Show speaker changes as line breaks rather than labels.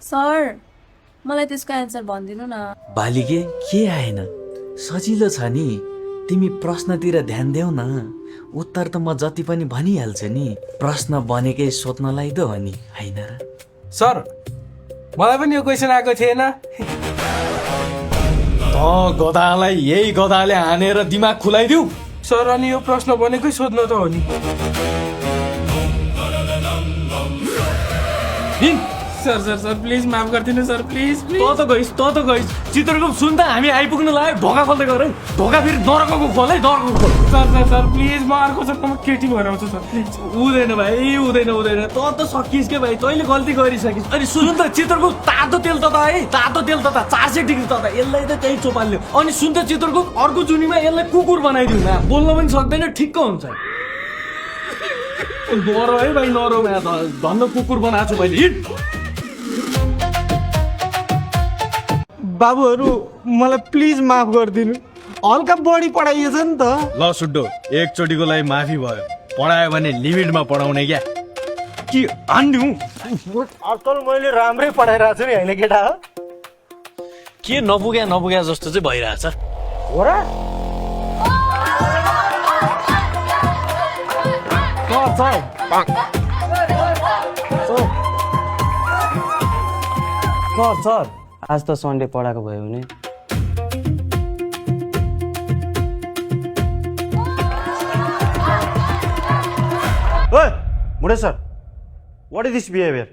Sir मलाई त्यसको answer भनिदिनु न।
बालिके के आएन? सजिलो छ नि, तिमी प्रश्नतिर ध्यान देऊ न। उत्तर त म जति पनि भनिहाल्छु नि, प्रश्न बनेकै सोध्नलाई त हो नि, होइन र?
सर मलाई पनि यो क्वेसन आएको थिएन।
गधालाई यही गधाले हानेर दिमाग खुलाइदिउ।
सर अनि यो प्रश्न बनेकै सोध्न त हो नि। सर सर सर प्लिज माफ गरिदिनु सर, प्लिज
त गइस चित्रगुप्त सुन त, हामी आइपुग्न लाग्यो। ढोका खोल्दै गर है, ढोका फेरि नरकको खोल है, नरकको खोल।
सर सर सर प्लिज म अर्को जन्ममा केटी भएर आउँछु सर, प्लिज।
हुँदैन भाइ, हुँदैन त सकिस् के भाइ, तैँले गल्ती गरिसकिस्। अनि सुन त चित्रगुप्त, तातो तेल त है, तातो तेल त 400 डिग्री त यसलाई त त्यही चोपाल्यो। अनि सुन त चित्रगुप्त, अर्को जुनीमा यसलाई कुकुर बनाइदिउँ न, बोल्न पनि सक्दैन, ठिक्क हुन्छ। नरो है भाइ, नरो यहाँ त धन्न कुकुर बनाएको छु मैले। हिट
बाबुहरू मलाई प्लिज माफ गरिदिनु, हल्का बढी पढाइएछ नि त।
ल सुड्डो, एकचोटिको लागि माफी भयो। पढायो भने लिमिटमा पढाउने क्या।
के हान्नु आजकल मैले राम्रै पढाइरहेको छु नि, होइन केटा?
के नपुग्या जस्तो चाहिँ भइरहेछ।
हो र?
सर आज त सन्डे पढाएको भयो भने।
ओए मुडे sir, what is this behaviour?